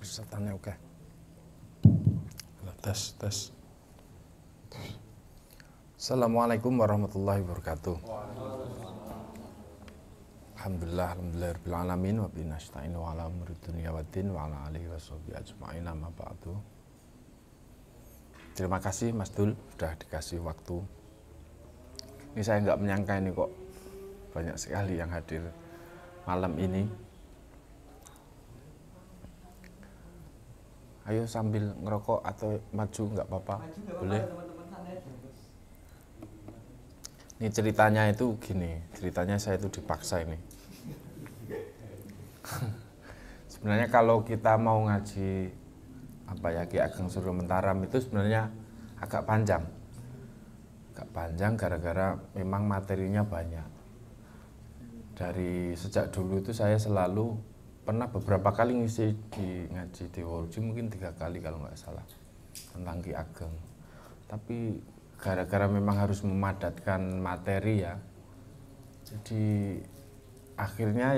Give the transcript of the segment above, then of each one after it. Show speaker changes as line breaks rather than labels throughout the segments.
Setannya oke. Tes. Assalamualaikum warahmatullahi wabarakatuh. Alhamdulillahirabbil alamin wa bihi nasta'inu ala umuri dunya waddin wa ala alihi washabihi ajmain amma ba'du. Terima kasih Mas Dul sudah dikasih waktu. Ini saya nggak menyangka ini kok banyak sekali yang hadir malam ini. Ayo sambil ngerokok atau maju nggak apa-apa, boleh. Ini ceritanya itu gini, ceritanya saya itu dipaksa ini. Sebenarnya kalau kita mau ngaji apa ya Ki Ageng Suryo Mentaram itu sebenarnya agak panjang gara-gara memang materinya banyak. Dari sejak dulu itu saya selalu pernah beberapa kali ngisi di ngaji di Wolji, mungkin 3 kali kalau nggak salah tentang Ki Ageng. Tapi gara-gara memang harus memadatkan materi ya, jadi akhirnya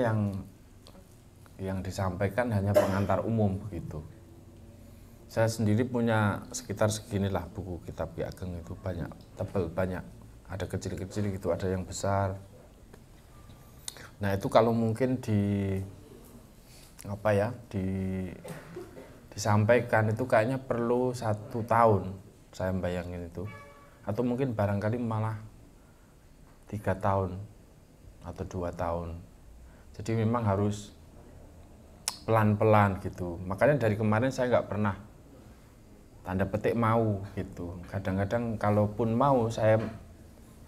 yang disampaikan hanya pengantar umum begitu. Saya sendiri punya sekitar seginilah buku kitab Ki Ageng, itu banyak, tebal banyak, ada kecil-kecil gitu, ada yang besar. Nah itu kalau mungkin disampaikan itu kayaknya perlu 1 tahun, saya bayangin itu, atau mungkin barangkali malah 3 tahun atau 2 tahun. Jadi memang harus pelan-pelan gitu. Makanya dari kemarin saya nggak pernah tanda petik mau gitu. Kadang-kadang kalaupun mau saya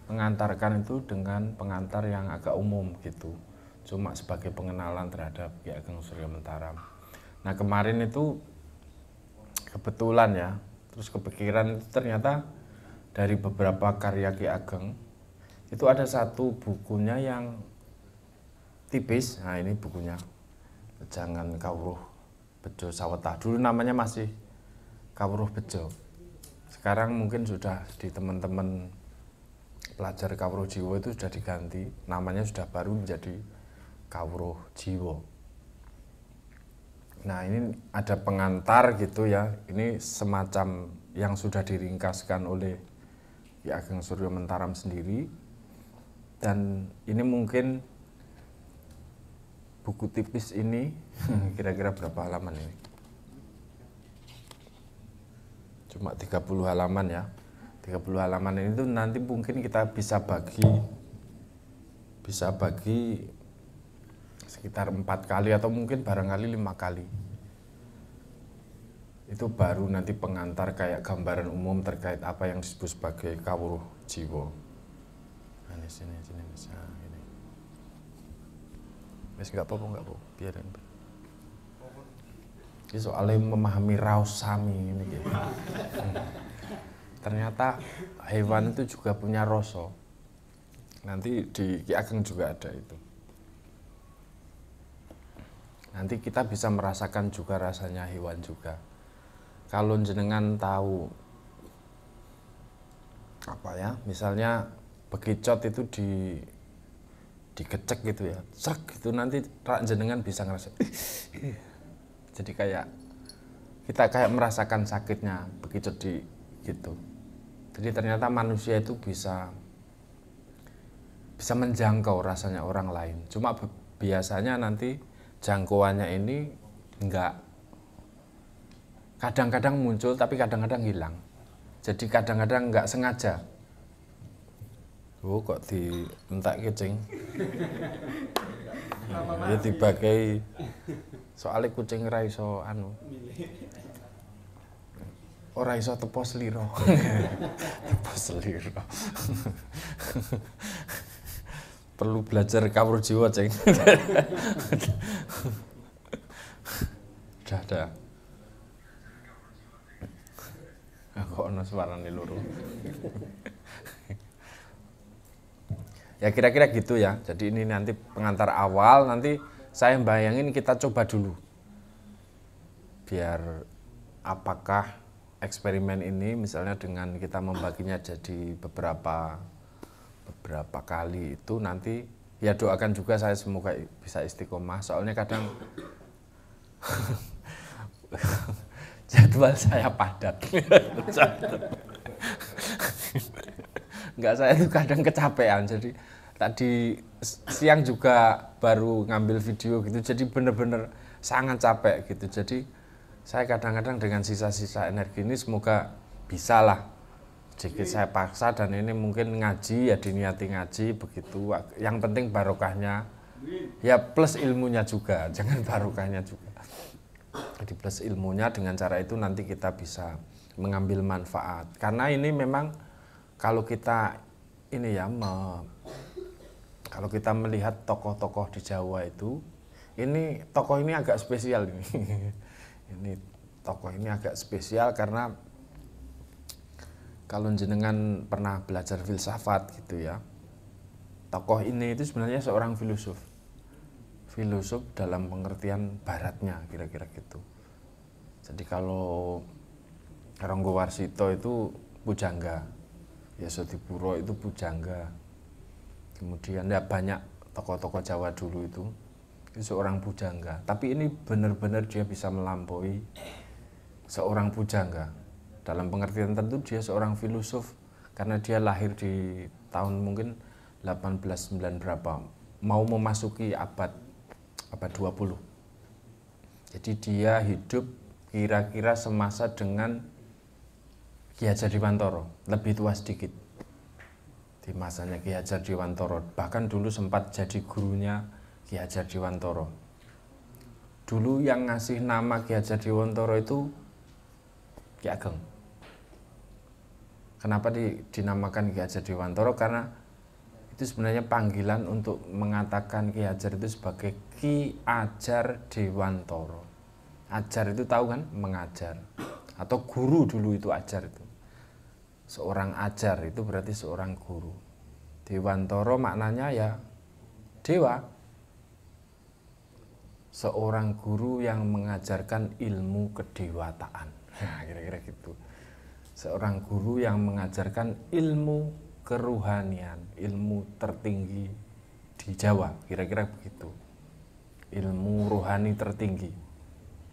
mengantarkan itu dengan pengantar yang agak umum gitu, cuma sebagai pengenalan terhadap Ki Ageng Suryo Mentaram. Nah kemarin itu kebetulan ya, terus kepikiran ternyata dari beberapa karya Ki Ageng itu ada satu bukunya yang tipis. Nah ini bukunya Jangan Kawruh Bejo Sawetah, dulu namanya masih Kawruh Bejo, sekarang mungkin sudah di teman-teman pelajar Kawruh Jiwo itu sudah diganti, namanya sudah baru menjadi Kawruh Jiwo. Nah ini ada pengantar gitu ya, ini semacam yang sudah diringkaskan oleh Ki Ageng Suryo Mentaram sendiri. Dan ini mungkin buku tipis ini kira-kira berapa halaman ini? Cuma 30 halaman ya. 30 halaman ini tuh nanti mungkin kita bisa bagi sekitar 4 kali atau mungkin barangkali 5 kali. Itu baru nanti pengantar kayak gambaran umum terkait apa yang disebut sebagai Kawruh Jiwo. Nah, sini bisa ini. Wes enggak apa-apa, biarin. Ini soalnya memahami raos sami ini gitu. Ternyata hewan itu juga punya rasa. Nanti di Ki Ageng juga ada itu. Nanti kita bisa merasakan juga rasanya hewan juga. Kalau jenengan tahu apa ya, misalnya bekicot itu digecek gitu ya, cek gitu, nanti jenengan bisa ngerasa jadi kayak kita merasakan sakitnya bekicot di gitu. Jadi ternyata manusia itu bisa menjangkau rasanya orang lain. Cuma biasanya nanti jangkauannya ini kadang-kadang muncul tapi kadang-kadang hilang. Jadi kadang-kadang nggak sengaja. Oh kok dientak kucing. Ya dibagai soalnya kucing ra iso ora iso tepo slira. Tepo slira. Perlu belajar Kawruh Jiwo, Ceng. Dah. Kok ono suarane loro. Ya kira-kira gitu ya. Jadi ini nanti pengantar awal, nanti saya bayangin kita coba dulu. Biar apakah eksperimen ini misalnya dengan kita membaginya jadi beberapa kali itu nanti ya doakan juga saya semoga bisa istiqomah. Soalnya kadang Jadwal saya padat. Enggak, saya itu kadang kecapean, jadi tadi siang juga baru ngambil video gitu, jadi bener-bener sangat capek gitu. Jadi saya kadang-kadang dengan sisa-sisa energi ini semoga bisa lah sedikit saya paksa, dan ini mungkin ngaji ya diniati ngaji begitu. Yang penting barokahnya ya, plus ilmunya juga, jangan barokahnya juga. Jadi plus ilmunya, dengan cara itu nanti kita bisa mengambil manfaat. Karena ini memang kalau kita ini ya, kalau kita melihat tokoh-tokoh di Jawa itu, ini tokoh ini agak spesial ini. Ini tokoh ini agak spesial karena kalau jenengan pernah belajar filsafat gitu ya, tokoh ini itu sebenarnya seorang filosof. Filosof dalam pengertian baratnya kira-kira gitu. Jadi kalau Rangga Warsito itu pujangga, Yasodipuro itu pujangga. Kemudian ya banyak tokoh-tokoh Jawa dulu itu seorang pujangga. Tapi ini benar-benar dia bisa melampaui seorang pujangga. Dalam pengertian tertentu dia seorang filosof karena dia lahir di tahun mungkin 1809 berapa, mau memasuki abad 20. Jadi dia hidup kira-kira semasa dengan Ki Hajar Dewantara, lebih tua sedikit di masanya Ki Hajar Dewantara. Bahkan dulu sempat jadi gurunya Ki Hajar Dewantara. Dulu yang ngasih nama Ki Hajar Dewantara itu Ki Ageng. Kenapa dinamakan Ki Hajar Dewantara? Karena itu sebenarnya panggilan untuk mengatakan Ki Hajar itu sebagai Ki Ajar Dewantara. Ajar itu tahu kan, mengajar. Atau guru dulu itu ajar itu. Seorang ajar itu berarti seorang guru. Dewantara maknanya ya dewa. Seorang guru yang mengajarkan ilmu kedewataan. Nah, kira-kira gitu. Seorang guru yang mengajarkan ilmu keruhanian, ilmu tertinggi di Jawa, kira-kira begitu. Ilmu rohani tertinggi.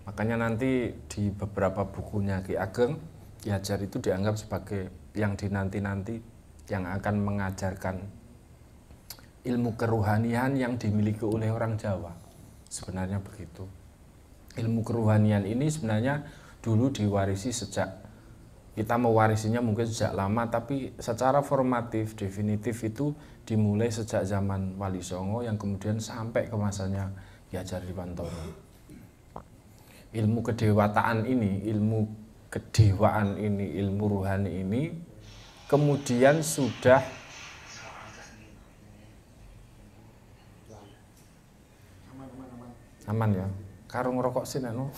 Makanya nanti di beberapa bukunya Ki Ageng, Ki Hajar itu dianggap sebagai yang dinanti-nanti yang akan mengajarkan ilmu keruhanian yang dimiliki oleh orang Jawa. Sebenarnya begitu. Ilmu keruhanian ini sebenarnya dulu diwarisi sejak, kita mewarisinya mungkin sejak lama, tapi secara formatif, definitif itu dimulai sejak zaman Wali Songo yang kemudian sampai ke masanya Ki Hajar Dewantara. Ilmu kedewataan ini, ilmu kedewaan ini, ilmu rohani ini kemudian sudah aman ya. Karung rokok sih nano.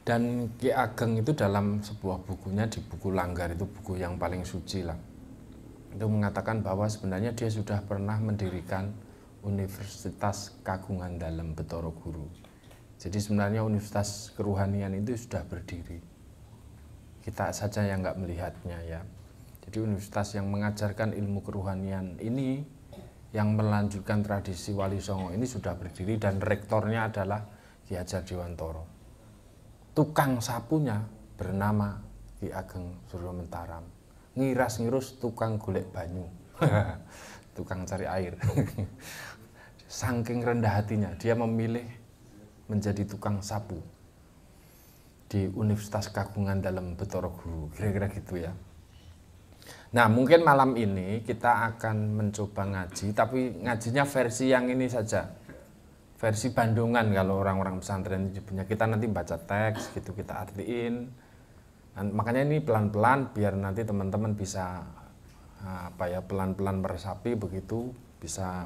Dan Ki Ageng itu dalam sebuah bukunya, di buku Langgar, itu buku yang paling suci lah, itu mengatakan bahwa sebenarnya dia sudah pernah mendirikan Universitas Kagungan Dalem Betara Guru. Jadi sebenarnya Universitas Keruhanian itu sudah berdiri. Kita saja yang nggak melihatnya ya. Jadi universitas yang mengajarkan ilmu keruhanian ini, yang melanjutkan tradisi Wali Songo ini sudah berdiri, dan rektornya adalah Ki Hajar Dewantara. Tukang sapunya bernama Ki Ageng Suryomentaram. Ngiras-ngirus tukang golek banyu. Tukang cari air. Saking rendah hatinya, dia memilih menjadi tukang sapu di Universitas Kagungan Dalem Betara Guru. Kira-kira gitu ya. Nah, mungkin malam ini kita akan mencoba ngaji, tapi ngajinya versi yang ini saja. Versi Bandungan kalau orang-orang pesantren punya. Kita nanti baca teks gitu, kita artiin. Dan makanya ini pelan-pelan biar nanti teman-teman bisa pelan-pelan meresapi begitu, bisa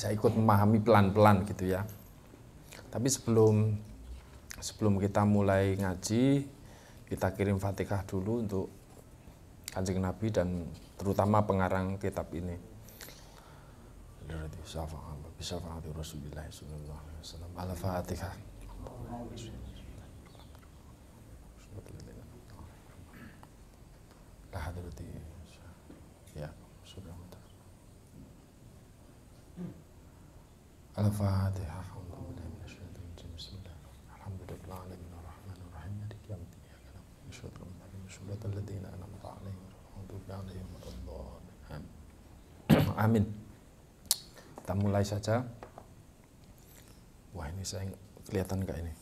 ikut memahami pelan-pelan gitu ya. Tapi sebelum kita mulai ngaji, kita kirim Fatihah dulu untuk Kanjeng Nabi dan terutama pengarang kitab ini. Bisafa'ati Rasulillah sallallahu alaihi wasallam. Al-Fatihah. La hadrati. Ya, sudah. Al-Fatihah. Amin. Kita mulai saja. Wah, ini saya kelihatan nggak ini?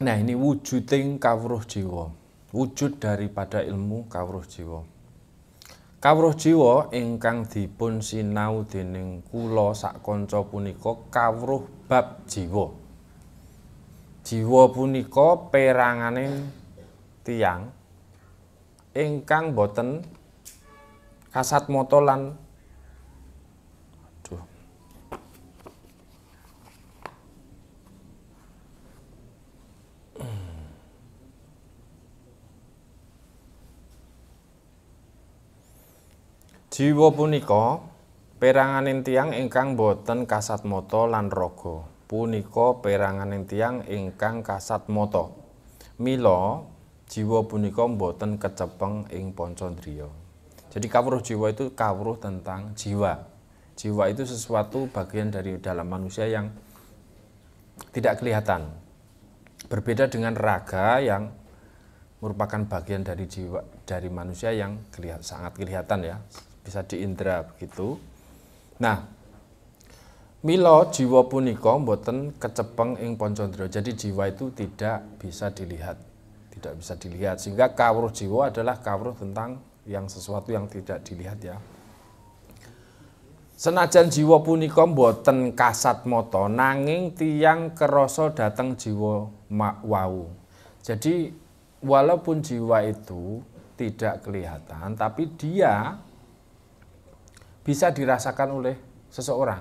Nah, ini wujuding kawruh jiwa. Wujud daripada ilmu kawruh jiwa. Kawruh jiwa ingkang dipun sinau dening kula sak kanca punika kawruh bab jiwa. Jiwa punika peranganing tiyang ingkang boten kasat mata lan jiwa punika peranganing tiyang ingkang boten kasat mata lan raga. Punika peranganing tiyang ingkang kasat mata. Mila jiwa punika boten kecepeng ing pancandriya. Jadi kawruh jiwa itu kawruh tentang jiwa. Jiwa itu sesuatu bagian dari dalam manusia yang tidak kelihatan. Berbeda dengan raga yang merupakan bagian dari jiwa dari manusia yang sangat kelihatan ya. Bisa diindra begitu. Nah, mila jiwa punika boten kecepeng ing pancandra. Jadi jiwa itu tidak bisa dilihat. Tidak bisa dilihat sehingga kawruh jiwa adalah kawruh tentang yang sesuatu yang tidak dilihat ya. Senajan jiwa punika boten kasat mata nanging tiyang kerasa dhateng jiwa wau. Jadi walaupun jiwa itu tidak kelihatan tapi dia bisa dirasakan oleh seseorang.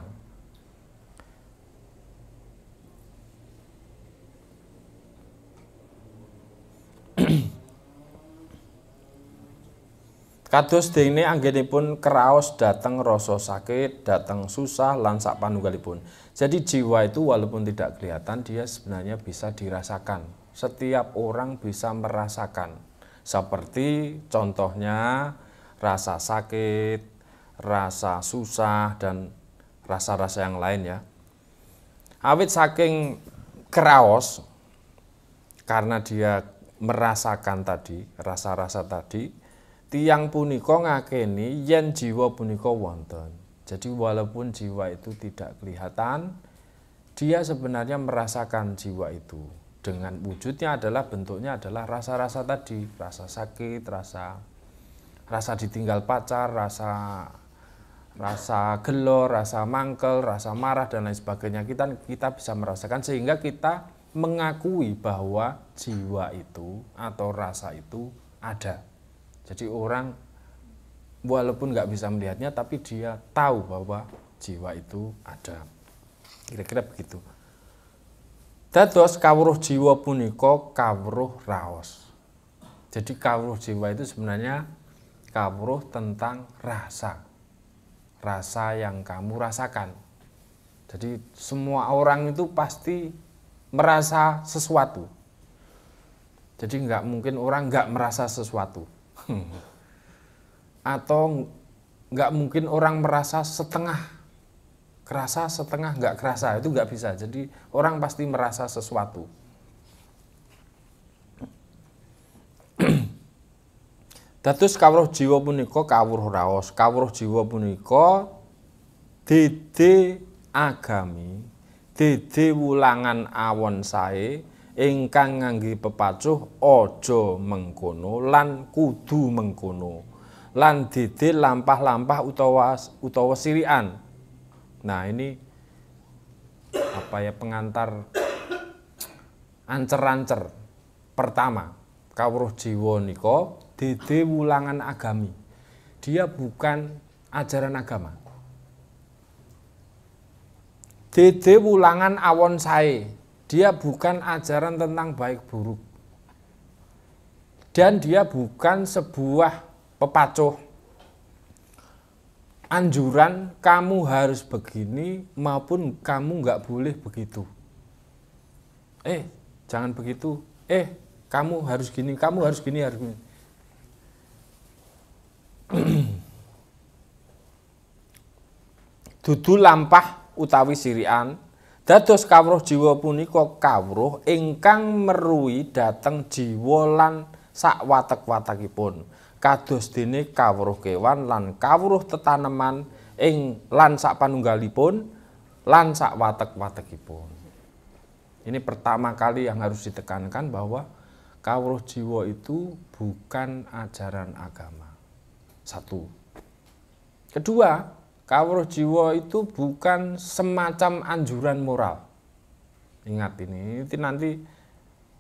Kados dene anggenipun kraos dhateng rasa sakit, dhateng susah lan sapanunggalipun. Jadi jiwa itu walaupun tidak kelihatan dia sebenarnya bisa dirasakan. Setiap orang bisa merasakan. Seperti contohnya rasa sakit, rasa susah dan rasa-rasa yang lain ya. Awit saking kraos karena dia merasakan tadi, rasa-rasa tadi, tiyang punika ngakeni yen jiwa punika wonten. Jadi walaupun jiwa itu tidak kelihatan, dia sebenarnya merasakan jiwa itu. Dengan wujudnya adalah bentuknya adalah rasa-rasa tadi, rasa sakit, rasa ditinggal pacar, rasa gelo, rasa mangkel, rasa marah dan lain sebagainya. Kita bisa merasakan sehingga kita mengakui bahwa jiwa itu atau rasa itu ada. Jadi orang walaupun nggak bisa melihatnya tapi dia tahu bahwa jiwa itu ada. Kira-kira begitu. Dados kawruh jiwa punika kawruh raos. Jadi kawruh jiwa itu sebenarnya kawruh tentang rasa. Rasa yang kamu rasakan. Jadi semua orang itu pasti merasa sesuatu. Jadi nggak mungkin orang nggak merasa sesuatu. Atau nggak mungkin orang merasa setengah kerasa, setengah nggak kerasa. Itu nggak bisa. Jadi orang pasti merasa sesuatu. Dados kawruh jiwa punika kawruh raos. Kawruh jiwa punika dede agami, dede wulangan awon sae ingkang ngangge pepacuh aja mengkono lan kudu mengkono. Lan dede lampah-lampah utawa sirian. Nah, ini apa ya pengantar ancer-ancer pertama. Kawruh jiwa nika dede wulangan agami. Dia bukan ajaran agama. Dede wulangan awon sae. Dia bukan ajaran tentang baik buruk. Dan dia bukan sebuah pepacuh. Anjuran kamu harus begini maupun kamu nggak boleh begitu. Jangan begitu. Kamu harus gini, kamu harus gini, harus gini. Dudu lampah utawi sirian, dados kawruh jiwa punika kawruh ingkang meruhi dhateng jiwa lan sakwatek-watekipun. Kados dene kawruh kewan lan kawruh tetaneman ing lan sapanunggalipun lan sakwatek-watekipun. Ini pertama kali yang harus ditekankan bahwa kawruh jiwa itu bukan ajaran agama. Satu. Kedua, kawruh jiwa itu bukan semacam anjuran moral. Ingat ini nanti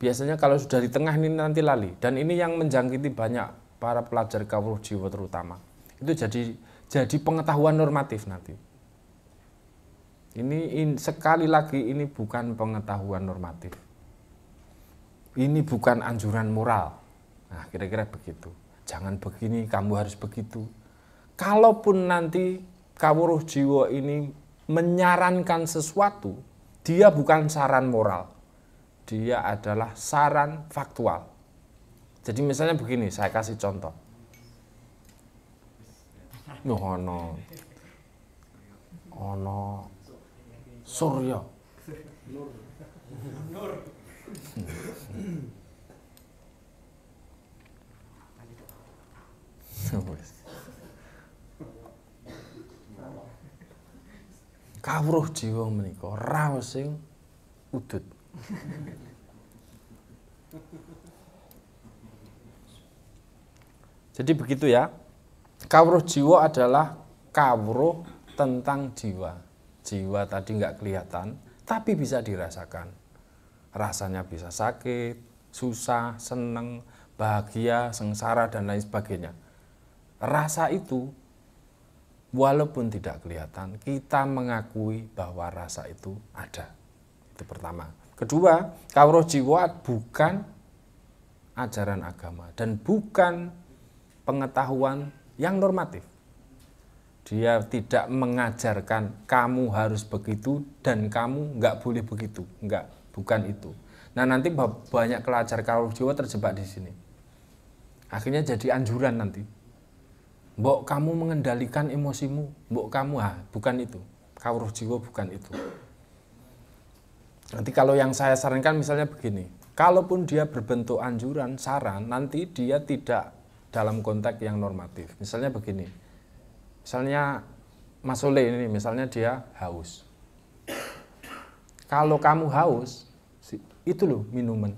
biasanya kalau sudah di tengah ini nanti lali. Dan ini yang menjangkiti banyak para pelajar kawruh jiwa terutama. Itu jadi pengetahuan normatif nanti. Ini sekali lagi ini bukan pengetahuan normatif. Ini bukan anjuran moral. Nah, kira-kira begitu. Jangan begini, kamu harus begitu. Kalaupun nanti kawruh jiwa ini menyarankan sesuatu, dia bukan saran moral. Dia adalah saran faktual. Jadi misalnya begini, saya kasih contoh. Ono Surya. Kawruh jiwa menika raos sing udut. Jadi begitu ya. Kawruh jiwa adalah kawruh tentang jiwa. Jiwa tadi nggak kelihatan, tapi bisa dirasakan. Rasanya bisa sakit, susah, seneng, bahagia, sengsara, dan lain sebagainya. Rasa itu, walaupun tidak kelihatan, kita mengakui bahwa rasa itu ada. Itu pertama. Kedua, kawruh jiwa bukan ajaran agama dan bukan pengetahuan yang normatif. Dia tidak mengajarkan kamu harus begitu dan kamu nggak boleh begitu. Enggak, bukan itu. Nah, nanti banyak pelajar kawruh jiwa terjebak di sini. Akhirnya jadi anjuran nanti. Mbok kamu mengendalikan emosimu, mbok kamu, bukan itu. Kawruh jiwa bukan itu. Nanti kalau yang saya sarankan misalnya begini, kalaupun dia berbentuk anjuran, saran, nanti dia tidak dalam konteks yang normatif. Misalnya begini, misalnya Mas Soleh ini, misalnya dia haus. Kalau kamu haus, itu loh minuman.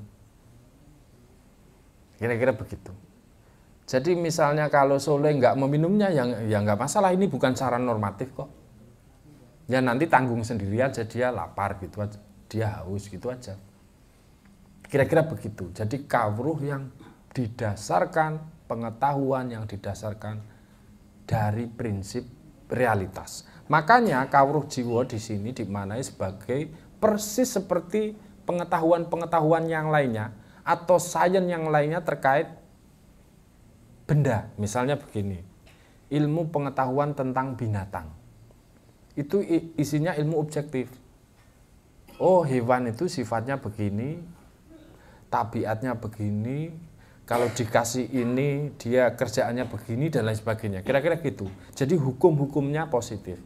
Kira-kira begitu. Jadi misalnya kalau Soleh nggak meminumnya, ya nggak masalah, ini bukan saran normatif kok. Ya nanti tanggung sendiri aja, dia lapar gitu aja, dia haus gitu aja. Kira-kira begitu. Jadi kawruh yang didasarkan, pengetahuan yang didasarkan dari prinsip realitas. Makanya kawruh jiwa di sini dimaknai sebagai persis seperti pengetahuan-pengetahuan yang lainnya atau sains yang lainnya terkait benda. Misalnya begini, ilmu pengetahuan tentang binatang. Itu isinya ilmu objektif. Oh, hewan itu sifatnya begini, tabiatnya begini, kalau dikasih ini dia kerjaannya begini dan lain sebagainya. Kira-kira gitu. Jadi hukum-hukumnya positif.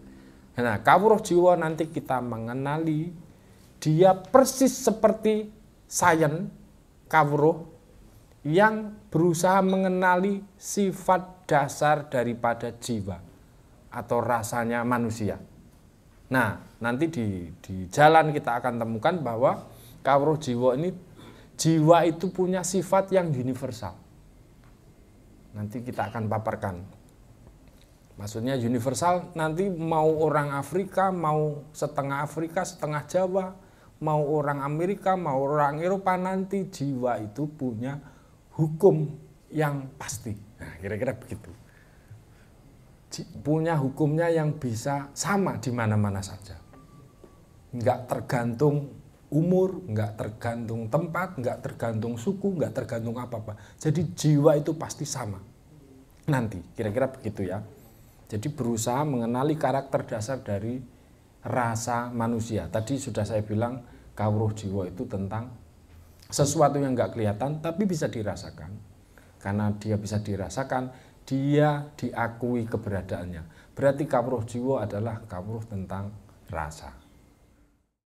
Nah, kawruh jiwa nanti kita mengenali dia persis seperti sains kawruh yang berusaha mengenali sifat dasar daripada jiwa atau rasanya manusia. Nah, nanti di jalan kita akan temukan bahwa kawruh jiwa ini, jiwa itu punya sifat yang universal. Nanti kita akan paparkan. Maksudnya universal, nanti mau orang Afrika, mau setengah Afrika, setengah Jawa, mau orang Amerika, mau orang Eropa, nanti jiwa itu punya hukum yang pasti. Nah, kira-kira begitu. Punya hukumnya yang bisa sama di mana-mana saja. Enggak tergantung umur, enggak tergantung tempat, enggak tergantung suku, enggak tergantung apa-apa. Jadi jiwa itu pasti sama. Nanti, kira-kira begitu ya. Jadi berusaha mengenali karakter dasar dari rasa manusia. Tadi sudah saya bilang kawruh jiwa itu tentang sesuatu yang nggak kelihatan tapi bisa dirasakan. Karena dia bisa dirasakan, dia diakui keberadaannya. Berarti kawruh jiwa adalah kawruh tentang rasa.